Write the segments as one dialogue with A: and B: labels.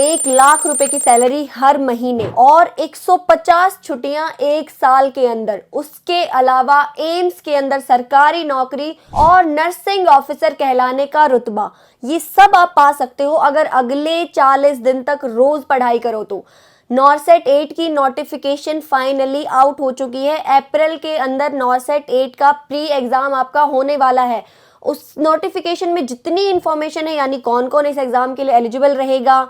A: 1 लाख रुपए की सैलरी हर महीने और 150 छुट्टियां 1 साल के अंदर। उसके अलावा एम्स के अंदर सरकारी नौकरी और नर्सिंग ऑफिसर कहलाने का रुतबा, ये सब आप पा सकते हो अगर अगले 40 दिन तक रोज पढ़ाई करो तो। नॉरसेट 8 की नोटिफिकेशन फाइनली आउट हो चुकी है। अप्रैल के अंदर नॉरसेट 8 का प्री एग्जाम आपका होने वाला है। उस नोटिफिकेशन में जितनी इंफॉर्मेशन है, यानी कौन कौन इस एग्जाम के लिए एलिजिबल रहेगा,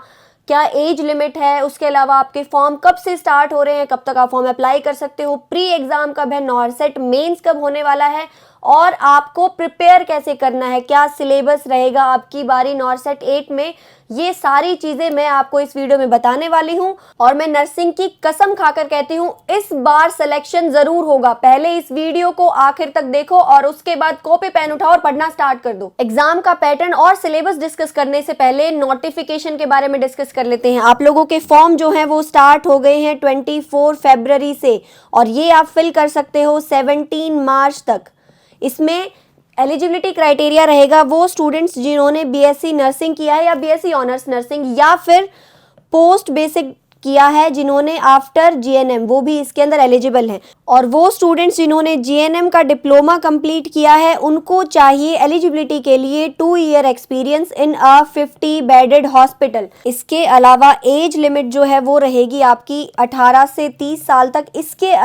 A: क्या एज लिमिट है, उसके अलावा आपके फॉर्म कब से स्टार्ट हो रहे हैं, कब तक आप फॉर्म अप्लाई कर सकते हो, प्री एग्जाम कब है, नॉरसेट मेंस कब होने वाला है और आपको प्रिपेयर कैसे करना है, क्या सिलेबस रहेगा आपकी बारी नॉरसेट 8 में, ये सारी चीजें मैं आपको इस वीडियो में बताने वाली हूं। और मैं नर्सिंग की कसम खाकर कहती हूं, इस बार सिलेक्शन जरूर होगा। पहले इस वीडियो को आखिर तक देखो और उसके बाद कॉपी पेन उठाओ और पढ़ना स्टार्ट कर दो। एग्जाम का पैटर्न और सिलेबस डिस्कस करने से पहले नोटिफिकेशन के बारे में डिस्कस कर लेते हैं। आप लोगों के फॉर्म जो है वो स्टार्ट हो गए हैं 24 फरवरी से और ये आप फिल कर सकते हो 17 मार्च तक। इसमें एलिजिबिलिटी क्राइटेरिया रहेगा वो स्टूडेंट्स जिन्होंने बीएससी नर्सिंग किया है या बीएससी ऑनर्स नर्सिंग या फिर पोस्ट बेसिक किया है, जिन्होंने आफ्टर जीएनएम, वो भी इसके अंदर एलिजिबल हैं। और वो स्टूडेंट्स जिन्होंने जीएनएम का डिप्लोमा कंप्लीट किया है उनको चाहिए एलिजिबिलिटी के लिए 2 year experience in a 50 bedded hospital. इसके अलावा एज लिमिट जो है वो रहेगी आपकी 18 से 30 साल तक। इसके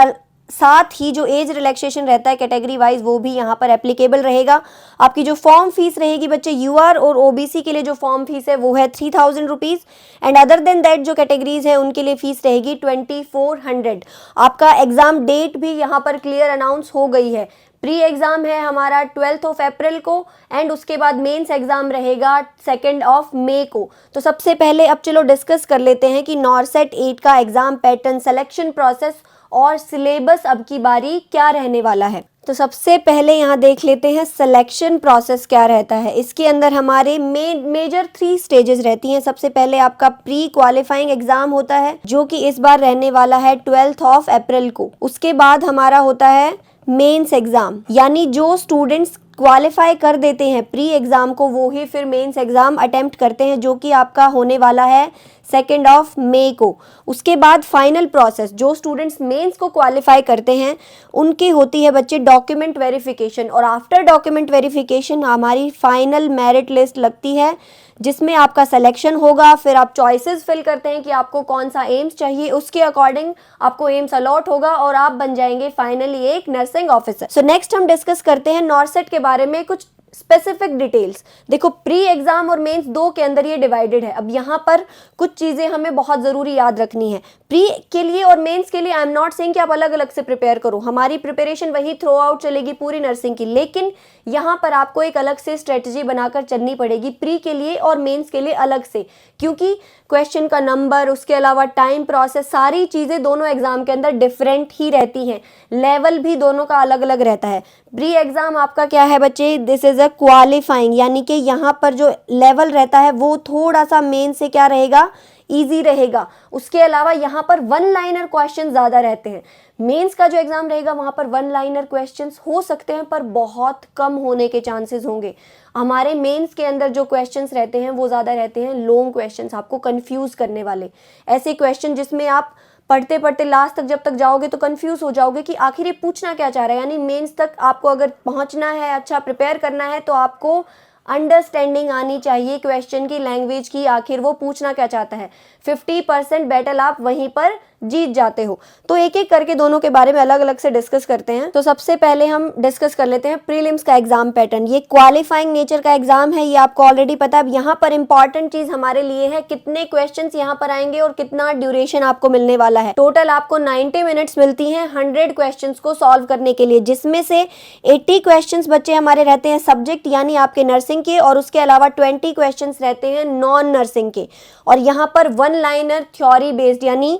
A: साथ ही जो एज रिलैक्सेशन रहता है कैटेगरी वाइज वो भी यहाँ पर एप्लीकेबल रहेगा। आपकी जो फॉर्म फीस रहेगी बच्चे यूआर और ओबीसी के लिए जो फॉर्म फीस है वो है 3000 rupees and other than that जो कैटेगरीज है उनके लिए फीस रहेगी 2400। आपका एग्जाम डेट भी यहाँ पर क्लियर अनाउंस हो गई है। प्री एग्जाम है हमारा 12 अप्रैल को एंड उसके बाद मेंस एग्जाम रहेगा 2 मई को। तो सबसे पहले अब चलो डिस्कस कर लेते हैं कि नॉरसेट 8 का एग्जाम पैटर्न, सिलेक्शन प्रोसेस और सिलेबस अब की बारी क्या रहने वाला है। तो सबसे पहले यहाँ देख लेते हैं सिलेक्शन प्रोसेस क्या रहता है। इसके अंदर हमारे मेजर 3 स्टेजेस रहती हैं। सबसे पहले आपका प्री क्वालिफाइंग एग्जाम होता है जो कि इस बार रहने वाला है 12 अप्रैल को। उसके बाद हमारा होता है मेंस एग्जाम, यानी जो स्टूडेंट्स क्वालिफाई कर देते हैं प्री एग्जाम को वो ही फिर मेंस एग्जाम अटेम्प्ट करते हैं जो कि आपका होने वाला है 2 मई को। उसके बाद फाइनल प्रोसेस, जो स्टूडेंट्स मेंस को क्वालिफाई करते हैं उनकी होती है बच्चे डॉक्यूमेंट वेरिफिकेशन और आफ्टर डॉक्यूमेंट वेरिफिकेशन हमारी फाइनल मेरिट लिस्ट लगती है जिसमें आपका सिलेक्शन होगा। फिर आप चॉइसेस फिल करते हैं कि आपको कौन सा एम्स चाहिए, उसके अकॉर्डिंग आपको एम्स अलॉट होगा और आप बन जाएंगे फाइनली एक नर्सिंग ऑफिसर। सो नेक्स्ट हम डिस्कस करते हैं नॉरसेट के बारे में कुछ स्पेसिफिक डिटेल्स। देखो प्री एग्जाम और मेंस 2 के अंदर ये डिवाइडेड है। अब यहाँ पर कुछ चीज़ें हमें बहुत ज़रूरी याद रखनी है। प्री के लिए और मेंस के लिए आई एम नॉट सेइंग कि आप अलग अलग से प्रिपेयर करो, हमारी प्रिपरेशन वही थ्रू आउट चलेगी पूरी नर्सिंग की, लेकिन यहाँ पर आपको एक अलग से स्ट्रेटजी बनाकर चलनी पड़ेगी प्री के लिए और मेंस के लिए अलग से, क्योंकि क्वेश्चन का नंबर, उसके अलावा टाइम प्रोसेस, सारी चीज़ें दोनों एग्जाम के अंदर डिफरेंट ही रहती हैं। लेवल भी दोनों का अलग अलग रहता है। प्री एग्जाम आपका क्या है बच्चे, दिस इज अ क्वालिफाइंग, यानी कि यहाँ पर जो लेवल रहता है वो थोड़ा सा मेन से क्या रहेगा, इजी रहेगा। उसके अलावा यहाँ पर 1 लाइनर क्वेश्चन ज़्यादा रहते हैं। मेंस का जो एग्जाम रहेगा वहाँ पर 1 लाइनर क्वेश्चंस हो सकते हैं पर बहुत कम होने के चांसेस होंगे। हमारे मेंस के अंदर जो क्वेश्चंस रहते हैं वो ज़्यादा रहते हैं लॉन्ग क्वेश्चंस, आपको कंफ्यूज करने वाले ऐसे क्वेश्चन जिसमें आप पढ़ते पढ़ते लास्ट तक जब तक जाओगे तो कंफ्यूज हो जाओगे कि आखिर ये पूछना क्या चाह रहा है। यानी मेंस तक आपको अगर पहुंचना है, अच्छा प्रिपेयर करना है तो आपको अंडरस्टैंडिंग आनी चाहिए क्वेश्चन की, लैंग्वेज की, आखिर वो पूछना क्या चाहता है। 50% बैटल आप वहीं पर जीत जाते हो। तो एक एक करके दोनों के बारे में अलग अलग से डिस्कस करते हैं। तो सबसे पहले हम डिस्कस कर लेते हैं प्रीलिम्स का एग्जाम पैटर्न। ये क्वालिफाइंग नेचर का एग्जाम है, ये आपको ऑलरेडी पता है। अब यहाँ पर इंपॉर्टेंट चीज हमारे लिए है कितने क्वेश्चंस यहाँ पर आएंगे और कितना ड्यूरेशन आपको मिलने वाला है। टोटल आपको 90 मिनट्स मिलती हैं 100 क्वेश्चन को सॉल्व करने के लिए, जिसमें से 80 क्वेश्चन बच्चे हमारे रहते हैं सब्जेक्ट यानी आपके नर्सिंग के और उसके अलावा 20 क्वेश्चन रहते हैं नॉन नर्सिंग के। और यहाँ पर 1 लाइनर थ्योरी बेस्ड यानी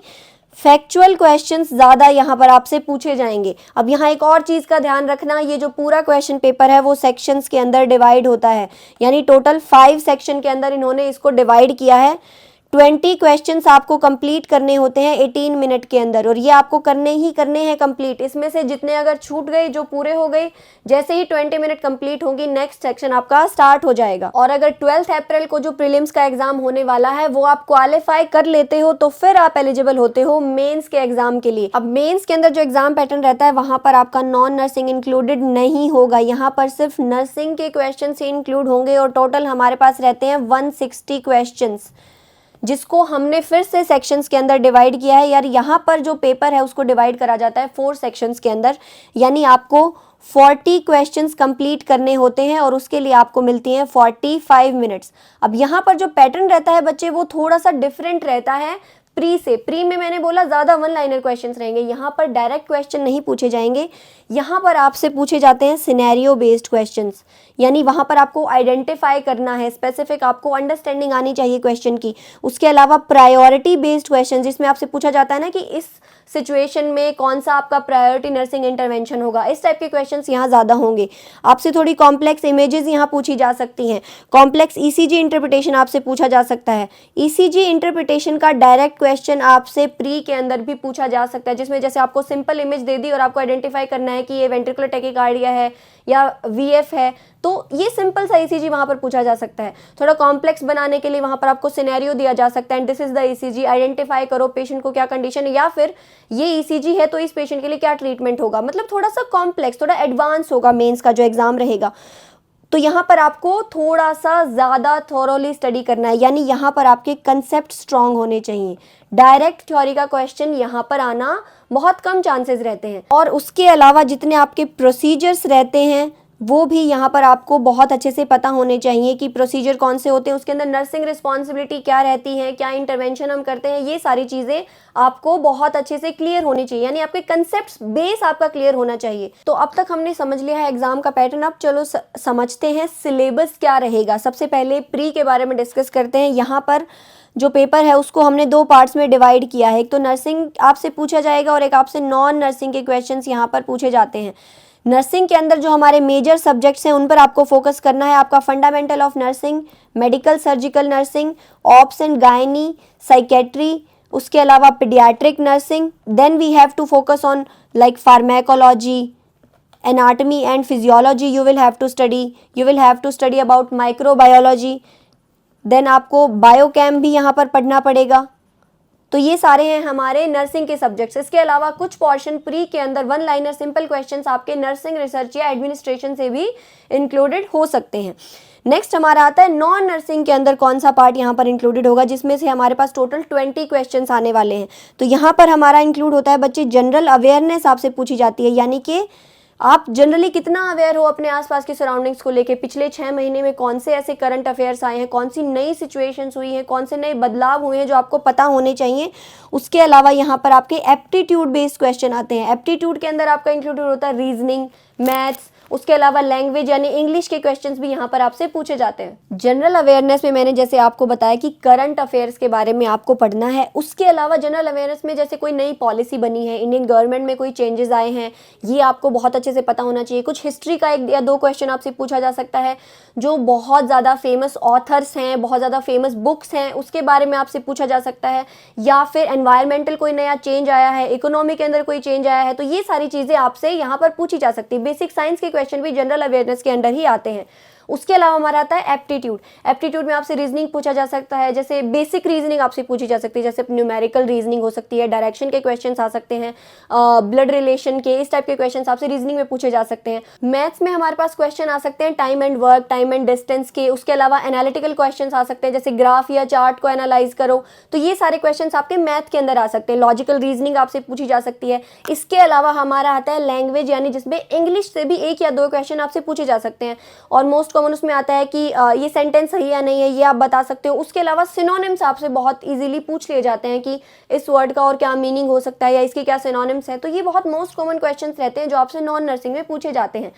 A: फैक्चुअल क्वेश्चंस ज़्यादा यहाँ पर आपसे पूछे जाएंगे। अब यहाँ एक और चीज़ का ध्यान रखना, ये जो पूरा क्वेश्चन पेपर है वो सेक्शंस के अंदर डिवाइड होता है, यानी टोटल 5 सेक्शन के अंदर इन्होंने इसको डिवाइड किया है। 20 क्वेश्चंस आपको कंप्लीट करने होते हैं 18 मिनट के अंदर, और ये आपको करने ही करने हैं कंप्लीट। इसमें से जितने अगर छूट गए, जो पूरे हो गए, जैसे ही 20 मिनट कंप्लीट होंगी नेक्स्ट सेक्शन आपका स्टार्ट हो जाएगा। और अगर 12 अप्रैल को जो प्रीलिम्स का एग्जाम होने वाला है वो आप क्वालिफाई कर लेते हो तो फिर आप एलिजिबल होते हो मेंस के एग्जाम के लिए। अब मेंस के अंदर जो एग्जाम पैटर्न रहता है वहां पर आपका नॉन नर्सिंग इंक्लूडेड नहीं होगा, यहाँ पर सिर्फ नर्सिंग के क्वेश्चन से इंक्लूड होंगे, और टोटल हमारे पास रहते हैं 160 क्वेश्चन, जिसको हमने फिर से सेक्शंस के अंदर डिवाइड किया है। यार यहाँ पर जो पेपर है उसको डिवाइड करा जाता है 4 सेक्शंस के अंदर, यानी आपको 40 क्वेश्चंस कंप्लीट करने होते हैं और उसके लिए आपको मिलती हैं 45 मिनट्स। अब यहाँ पर जो पैटर्न रहता है बच्चे वो थोड़ा सा डिफरेंट रहता है प्री से। प्री में मैंने बोला ज़्यादा वन लाइनर क्वेश्चंस रहेंगे, यहाँ पर डायरेक्ट क्वेश्चन नहीं पूछे जाएंगे, यहाँ पर आपसे पूछे जाते हैं सिनेरियो बेस्ड क्वेश्चंस, यानी वहाँ पर आपको आइडेंटिफाई करना है, स्पेसिफिक आपको अंडरस्टैंडिंग आनी चाहिए क्वेश्चन की। उसके अलावा प्रायोरिटी बेस्ड क्वेश्चन, जिसमें आपसे पूछा जाता है ना कि इस सिचुएशन में कौन सा आपका प्रायोरिटी नर्सिंग इंटरवेंशन होगा, इस टाइप के क्वेश्चंस यहाँ ज़्यादा होंगे। आपसे थोड़ी कॉम्प्लेक्स इमेजेस यहाँ पूछी जा सकती हैं, कॉम्प्लेक्स ईसीजी इंटरप्रिटेशन आपसे पूछा जा सकता है। ईसीजी इंटरप्रिटेशन का डायरेक्ट क्वेश्चन आपसे प्री के अंदर भी पूछा जा सकता है, जिसमें जैसे आपको सिंपल इमेज दे दी और आपको आइडेंटिफाई करना है कि ये वेंट्रिकुलर टैकीकार्डिया है या वीएफ है, तो ये सिंपल सा ईसीजी वहां पर पूछा जा सकता है। थोड़ा कॉम्प्लेक्स बनाने के लिए वहां पर आपको सिनेरियो दिया जा सकता है, this is the ECG, identify करो पेशेंट को क्या कंडीशन है, या फिर ये ईसीजी है तो इस पेशेंट के लिए क्या ट्रीटमेंट होगा। मतलब थोड़ा सा कॉम्प्लेक्स, थोड़ा एडवांस होगा मेंस का जो एग्जाम रहेगा। तो यहाँ पर आपको थोड़ा सा ज़्यादा थोरोली स्टडी करना है, यानी यहाँ पर आपके कंसेप्ट स्ट्रांग होने चाहिए। डायरेक्ट थ्योरी का क्वेश्चन यहाँ पर आना बहुत कम चांसेस रहते हैं, और उसके अलावा जितने आपके प्रोसीजर्स रहते हैं वो भी यहाँ पर आपको बहुत अच्छे से पता होने चाहिए कि प्रोसीजर कौन से होते हैं, उसके अंदर नर्सिंग रिस्पॉन्सिबिलिटी क्या रहती है, क्या इंटरवेंशन हम करते हैं, ये सारी चीज़ें आपको बहुत अच्छे से क्लियर होनी चाहिए, यानी आपके कंसेप्ट बेस आपका क्लियर होना चाहिए। तो अब तक हमने समझ लिया है एग्जाम का पैटर्न, अब चलो समझते हैं सिलेबस क्या रहेगा। सबसे पहले प्री के बारे में डिस्कस करते हैं। यहाँ पर जो पेपर है उसको हमने 2 पार्ट्स में डिवाइड किया है, एक तो नर्सिंग आपसे पूछा जाएगा और एक आपसे नॉन नर्सिंग के क्वेश्चंस यहाँ पर पूछे जाते हैं। नर्सिंग के अंदर जो हमारे मेजर सब्जेक्ट्स हैं उन पर आपको फोकस करना है। आपका fundamental of nursing, medical surgical nursing, obs and gynae, psychiatry, उसके अलावा paediatric nursing. Then we have to focus on like pharmacology, anatomy and physiology you will have to study, you will have to study about microbiology. Then आपको biochem भी यहाँ पर पढ़ना पड़ेगा। तो ये सारे हैं हमारे नर्सिंग के सब्जेक्ट्स। इसके अलावा कुछ पोर्शन प्री के अंदर वन लाइनर सिंपल क्वेश्चंस आपके नर्सिंग रिसर्च या एडमिनिस्ट्रेशन से भी इंक्लूडेड हो सकते हैं। नेक्स्ट हमारा आता है नॉन नर्सिंग के अंदर कौन सा पार्ट यहाँ पर इंक्लूडेड होगा, जिसमें से हमारे पास टोटल 20 क्वेश्चंस आने वाले हैं। तो यहाँ पर हमारा इंक्लूड होता है बच्चे जनरल अवेयरनेस आपसे पूछी जाती है, यानी कि आप जनरली कितना अवेयर हो अपने आसपास की सराउंडिंग्स को लेके, पिछले 6 महीने में कौन से ऐसे करंट अफेयर्स आए हैं, कौन सी नई सिचुएशंस हुई हैं, कौन से नए बदलाव हुए हैं जो आपको पता होने चाहिए। उसके अलावा यहाँ पर आपके एप्टीट्यूड बेस्ड क्वेश्चन आते हैं। एप्टीट्यूड के अंदर आपका इंक्लूडेड होता है रीजनिंग, मैथ्स, उसके अलावा लैंग्वेज यानी इंग्लिश के क्वेश्चंस भी यहाँ पर आपसे पूछे जाते हैं। जनरल अवेयरनेस में मैंने जैसे आपको बताया कि करंट अफेयर्स के बारे में आपको पढ़ना है। उसके अलावा जनरल अवेयरनेस में जैसे कोई नई पॉलिसी बनी है, इंडियन गवर्नमेंट में कोई चेंजेस आए हैं, ये आपको बहुत अच्छे से पता होना चाहिए। कुछ हिस्ट्री का 1 या 2 क्वेश्चन आपसे पूछा जा सकता है, जो बहुत ज़्यादा फेमस ऑथर्स हैं, बहुत ज़्यादा फेमस बुक्स हैं, उसके बारे में आपसे पूछा जा सकता है। या फिर एनवायरमेंटल कोई नया चेंज आया है, इकोनॉमी के अंदर कोई चेंज आया है, तो ये सारी चीज़ें आपसे यहाँ पर पूछी जा सकती है। बेसिक साइंस के क्वेश्चन भी जनरल अवेयरनेस के अंडर ही आते हैं। उसके अलावा हमारा आता है एप्टीट्यूड। एप्टीट्यूड में आपसे रीजनिंग पूछा जा सकता है, जैसे बेसिक रीजनिंग आपसे पूछी जा सकती है, जैसे न्यूमेरिकल रीजनिंग हो सकती है, डायरेक्शन के क्वेश्चंस आ सकते हैं, ब्लड रिलेशन के, इस टाइप के क्वेश्चंस आपसे रीजनिंग में पूछे जा सकते हैं। मैथ्स में हमारे पास क्वेश्चन आ सकते हैं time and work, time and distance के। उसके अलावा एनालिटिकल क्वेश्चंस आ सकते हैं, जैसे ग्राफ या चार्ट को एनालाइज करो, तो ये सारे क्वेश्चंस आपके मैथ के अंदर आ सकते हैं। लॉजिकल रीजनिंग आपसे पूछी जा सकती है। इसके अलावा हमारा आता है लैंग्वेज, यानी जिसमें इंग्लिश से भी 1 या 2 क्वेश्चन आपसे पूछे जा सकते हैं, और मोस्ट कॉमन उसमें आता है कि ये सेंटेंस सही या नहीं है, ये आप बता सकते हो। उसके अलावा सिनोनिम्स आपसे बहुत इजीली पूछ लिए जाते हैं कि इस वर्ड का और क्या मीनिंग हो सकता है या इसके क्या सिनोनिम्स है। तो ये बहुत मोस्ट कॉमन क्वेश्चंस रहते हैं जो आपसे नॉन नर्सिंग में पूछे जाते हैं।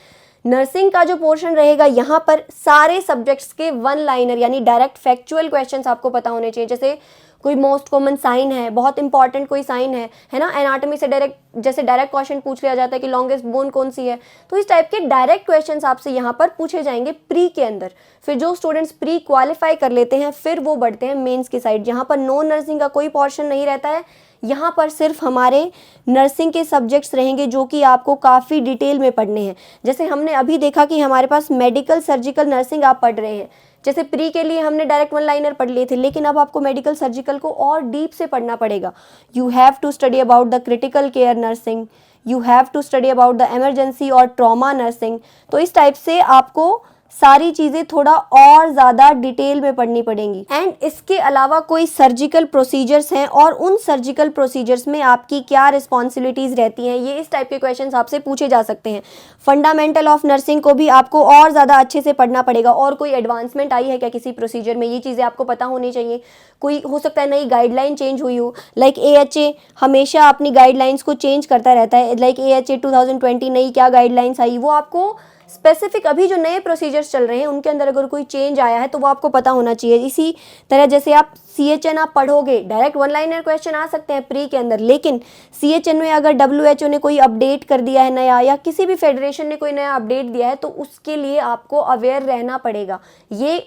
A: नर्सिंग का जो पोर्शन रहेगा यहाँ पर सारे सब्जेक्ट्स के वन लाइनर यानी डायरेक्ट फैक्चुअल क्वेश्चंस आपको पता होने चाहिए। जैसे कोई मोस्ट कॉमन साइन है, बहुत इंपॉर्टेंट कोई साइन है ना, एनाटॉमी से जैसे डायरेक्ट क्वेश्चन पूछ लिया जाता है कि लॉन्गेस्ट बोन कौन सी है, तो इस टाइप के डायरेक्ट क्वेश्चंस आपसे यहाँ पर पूछे जाएंगे प्री के अंदर। फिर जो स्टूडेंट्स प्री क्वालिफाई कर लेते हैं फिर वो बढ़ते हैं मेंस की साइड, जहाँ पर नॉन नर्सिंग का कोई पोर्शन नहीं रहता है। यहाँ पर सिर्फ हमारे नर्सिंग के सब्जेक्ट्स रहेंगे जो कि आपको काफ़ी डिटेल में पढ़ने हैं। जैसे हमने अभी देखा कि हमारे पास मेडिकल, सर्जिकल, नर्सिंग आप पढ़ रहे हैं। जैसे प्री के लिए हमने डायरेक्ट वन लाइनर पढ़ लिए थे, लेकिन अब आपको मेडिकल, सर्जिकल को और डीप से पढ़ना पड़ेगा। You have to study about the critical care nursing, you have to study about the emergency और ट्रॉमा नर्सिंग। तो इस टाइप से आपको सारी चीज़ें थोड़ा और ज़्यादा डिटेल में पढ़नी पड़ेंगी। एंड इसके अलावा कोई सर्जिकल प्रोसीजर्स हैं और उन सर्जिकल प्रोसीजर्स में आपकी क्या रिस्पॉन्सिबिलिटीज़ रहती हैं, ये इस टाइप के क्वेश्चंस आपसे पूछे जा सकते हैं। फंडामेंटल ऑफ नर्सिंग को भी आपको और ज़्यादा अच्छे से पढ़ना पड़ेगा। और कोई एडवांसमेंट आई है क्या किसी प्रोसीजर में, ये चीज़ें आपको पता होनी चाहिए। कोई हो सकता है नई गाइडलाइन चेंज हुई हो, लाइक AHA हमेशा अपनी गाइडलाइंस को चेंज करता रहता है। लाइक AHA 2020 नई क्या गाइडलाइंस आई, वो आपको स्पेसिफिक अभी जो नए प्रोसीजर्स चल रहे हैं उनके अंदर अगर कोई चेंज आया है तो वो आपको पता होना चाहिए। इसी तरह जैसे आप CHN आप पढ़ोगे, डायरेक्ट वन लाइनर क्वेश्चन आ सकते हैं प्री के अंदर, लेकिन CHN में अगर WHO ने कोई अपडेट कर दिया है नया, या किसी भी फेडरेशन ने कोई नया अपडेट दिया है, तो उसके लिए आपको अवेयर रहना पड़ेगा। ये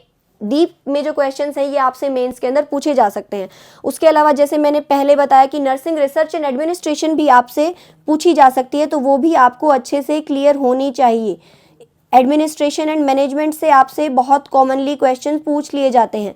A: डीप में जो क्वेश्चंस हैं ये आपसे मेंस के अंदर पूछे जा सकते हैं। उसके अलावा जैसे मैंने पहले बताया कि नर्सिंग रिसर्च एंड एडमिनिस्ट्रेशन भी आपसे पूछी जा सकती है, तो वो भी आपको अच्छे से क्लियर होनी चाहिए। एडमिनिस्ट्रेशन एंड मैनेजमेंट से आपसे बहुत कॉमनली क्वेश्चन पूछ लिए जाते हैं।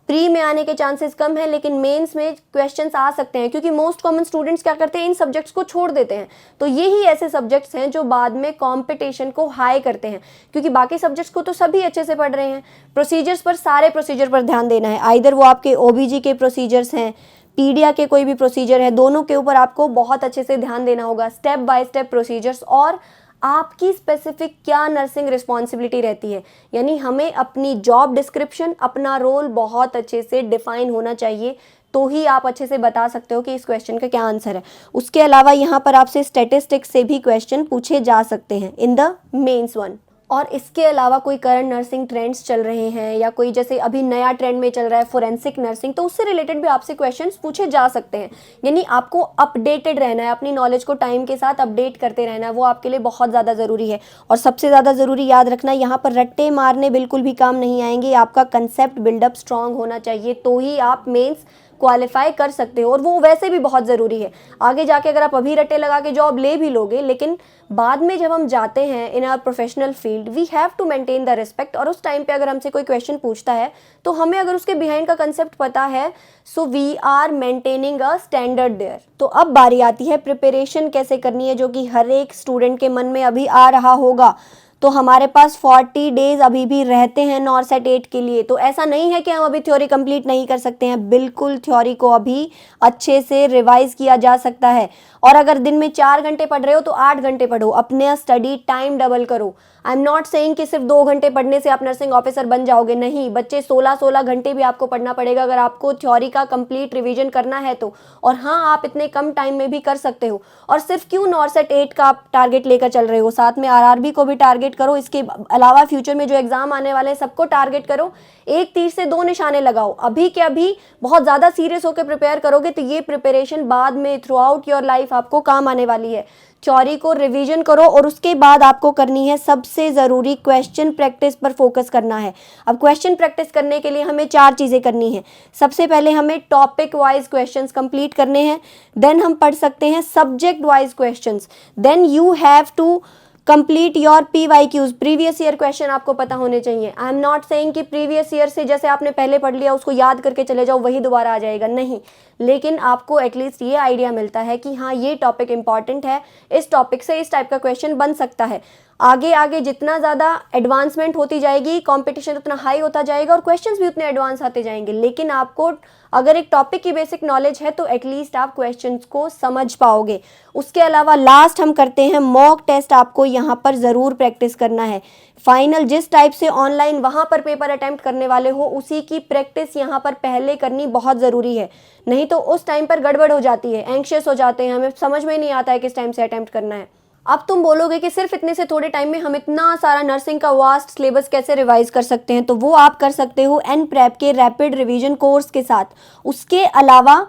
A: प्री में आने के चांसेस कम हैं, लेकिन मेंस में क्वेश्चंस आ सकते हैं, क्योंकि मोस्ट कॉमन स्टूडेंट्स क्या करते हैं, इन सब्जेक्ट्स को छोड़ देते हैं। तो ये ही ऐसे सब्जेक्ट्स हैं जो बाद में कंपटीशन को हाई करते हैं, क्योंकि बाकी सब्जेक्ट्स को तो सभी अच्छे से पढ़ रहे हैं। प्रोसीजर्स पर, सारे प्रोसीजर पर ध्यान देना है। आइदर वो आपके OBG के प्रोसीजर्स हैं, पीडिया के कोई भी प्रोसीजर है, दोनों के ऊपर आपको बहुत अच्छे से ध्यान देना होगा। स्टेप बाय स्टेप प्रोसीजर्स और आपकी स्पेसिफिक क्या नर्सिंग रिस्पॉन्सिबिलिटी रहती है, यानी हमें अपनी जॉब डिस्क्रिप्शन, अपना रोल बहुत अच्छे से डिफाइन होना चाहिए, तो ही आप अच्छे से बता सकते हो कि इस क्वेश्चन का क्या आंसर है। उसके अलावा यहाँ पर आपसे स्टैटिस्टिक्स से भी क्वेश्चन पूछे जा सकते हैं इन द मेंस वन। और इसके अलावा कोई करंट नर्सिंग ट्रेंड्स चल रहे हैं, या कोई जैसे अभी नया ट्रेंड में चल रहा है फोरेंसिक नर्सिंग, तो उससे रिलेटेड भी आपसे क्वेश्चंस पूछे जा सकते हैं। यानी आपको अपडेटेड रहना है, अपनी नॉलेज को टाइम के साथ अपडेट करते रहना है, वो आपके लिए बहुत ज़्यादा ज़रूरी है। और सबसे ज़्यादा ज़रूरी याद रखना, यहाँ पर रट्टे मारने बिल्कुल भी काम नहीं आएंगे। आपका कंसेप्ट बिल्डअप स्ट्रांग होना चाहिए, तो ही आप मेंस क्वालिफाई कर सकते हो, और वो वैसे भी बहुत ज़रूरी है। आगे जाके अगर आप अभी रट्टे लगा के जॉब ले भी लोगे, लेकिन बाद में जब हम जाते हैं in our professional field, we have to maintain the respect. और उस टाइम पे अगर हमसे कोई क्वेश्चन पूछता है तो हमें अगर उसके बिहाइंड का कंसेप्ट पता है, so we are maintaining a standard there. तो अब बारी आती है प्रिपरेशन कैसे करनी है, जो कि हर एक स्टूडेंट के मन में अभी आ रहा होगा। तो हमारे पास 40 डेज अभी भी रहते हैं नॉर्सेट 8 के लिए। तो ऐसा नहीं है कि हम अभी थ्योरी कंप्लीट नहीं कर सकते हैं, बिल्कुल थ्योरी को अभी अच्छे से रिवाइज किया जा सकता है। और अगर दिन में 4 घंटे पढ़ रहे हो तो 8 घंटे पढ़ो, अपने स्टडी टाइम डबल करो। आई एम नॉट सेइंग कि सिर्फ 2 घंटे पढ़ने से आप नर्सिंग ऑफिसर बन जाओगे, नहीं, बच्चे 16-16 घंटे भी आपको पढ़ना पड़ेगा अगर आपको थ्योरी का कंप्लीट रिवीजन करना है तो। और हाँ, आप इतने कम टाइम में भी कर सकते हो। और सिर्फ क्यों नॉर्सेट 8 का आप टारगेट लेकर चल रहे हो, साथ में RRB को भी टारगेट करो। इसके अलावा फ्यूचर में जो एग्जाम आने वाले हैं सबको टारगेट करो। एक तीर से 2 निशाने लगाओ। अभी के अभी बहुत ज़्यादा सीरियस होकर प्रिपेयर करोगे तो ये प्रिपरेशन बाद में थ्रू आउट योर लाइफ आपको काम आने वाली है। थ्योरी को रिवीजन करो और उसके बाद आपको करनी है सबसे ज़रूरी क्वेश्चन प्रैक्टिस पर फोकस करना है। अब क्वेश्चन प्रैक्टिस करने के लिए हमें 4 चीज़ें करनी है। सबसे पहले हमें टॉपिक वाइज क्वेश्चंस कंप्लीट करने हैं, देन हम पढ़ सकते हैं subject wise questions, then you have to complete your PYQs, previous year question आपको पता होने चाहिए। आई एम नॉट सेइंग कि प्रीवियस ईयर से जैसे आपने पहले पढ़ लिया उसको याद करके चले जाओ वही दोबारा आ जाएगा, नहीं, लेकिन आपको एटलीस्ट ये आइडिया मिलता है कि हाँ ये टॉपिक इंपॉर्टेंट है, इस टॉपिक से इस टाइप का क्वेश्चन बन सकता है। आगे आगे जितना ज़्यादा एडवांसमेंट होती जाएगी, कंपटीशन उतना हाई होता जाएगा और क्वेश्चंस भी उतने एडवांस आते जाएंगे, लेकिन आपको अगर एक टॉपिक की बेसिक नॉलेज है तो एटलीस्ट आप क्वेश्चंस को समझ पाओगे। उसके अलावा लास्ट हम करते हैं मॉक टेस्ट, आपको यहाँ पर ज़रूर प्रैक्टिस करना है। फाइनल जिस टाइप से ऑनलाइन वहाँ पर पेपर अटेम्प्ट करने वाले हो उसी की प्रैक्टिस यहाँ पर पहले करनी बहुत ज़रूरी है, नहीं तो उस टाइम पर गड़बड़ हो जाती है, एंग्शियस हो जाते हैं, हमें समझ में नहीं आता है किस टाइम से अटेम्प्ट करना है। अब तुम बोलोगे कि सिर्फ इतने से थोड़े टाइम में हम इतना सारा नर्सिंग का वास्ट सिलेबस कैसे रिवाइज कर सकते हैं, तो वो आप कर सकते हो एन प्रेप के रैपिड रिवीजन कोर्स के साथ। उसके अलावा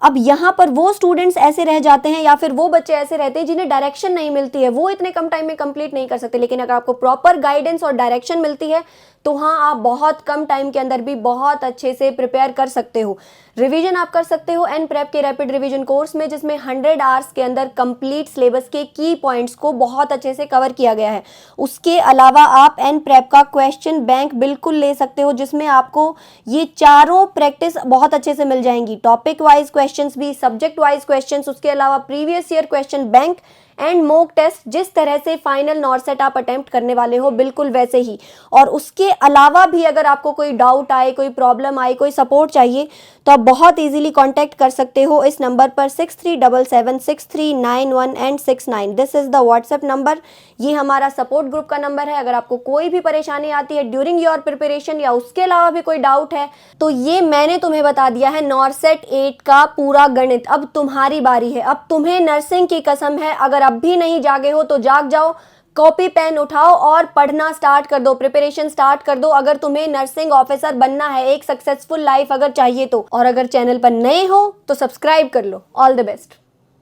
A: अब यहाँ पर वो स्टूडेंट्स ऐसे रह जाते हैं या फिर वो बच्चे ऐसे रहते हैं जिन्हें डायरेक्शन नहीं मिलती है, वो इतने कम टाइम में कंप्लीट नहीं कर सकते, लेकिन अगर आपको प्रॉपर गाइडेंस और डायरेक्शन मिलती है तो हाँ, आप बहुत कम टाइम के अंदर भी बहुत अच्छे से प्रिपेयर कर सकते हो। रिवीजन आप कर सकते हो एन प्रेप के रैपिड रिवीजन कोर्स में, जिसमें 100 आवर्स के अंदर कंप्लीट सिलेबस के की पॉइंट्स को बहुत अच्छे से कवर किया गया है। उसके अलावा आप एन प्रेप का क्वेश्चन बैंक बिल्कुल ले सकते हो, जिसमें आपको ये चारों प्रैक्टिस बहुत अच्छे से मिल जाएंगी, टॉपिक वाइज क्वेश्चंस भी, सब्जेक्ट वाइज क्वेश्चंस, उसके अलावा previous year question bank and mock test, जिस तरह से फाइनल नॉरसेट आप अटेम्प्ट करने वाले हो बिल्कुल वैसे ही। और उसके अलावा भी अगर आपको कोई डाउट आए, कोई प्रॉब्लम आए, कोई सपोर्ट चाहिए, तो आप बहुत इजीली कांटेक्ट कर सकते हो इस नंबर पर 63776391 69। This is the WhatsApp number, ये हमारा सपोर्ट ग्रुप का नंबर है। अगर आपको कोई भी परेशानी आती है ड्यूरिंग योर प्रिपरेशन या उसके अलावा भी कोई डाउट है, तो ये मैंने तुम्हें बता दिया है नॉरसेट 8 का पूरा गणित। अब तुम्हारी बारी है, अब तुम्हें नर्सिंग की कसम है, अगर अब भी नहीं जागे हो तो जाग जाओ, कॉपी पेन उठाओ और पढ़ना स्टार्ट कर दो, प्रिपरेशन स्टार्ट कर दो। अगर तुम्हें नर्सिंग ऑफिसर बनना है, एक सक्सेसफुल लाइफ अगर चाहिए तो। और अगर चैनल पर नए हो तो सब्सक्राइब कर लो। All the best.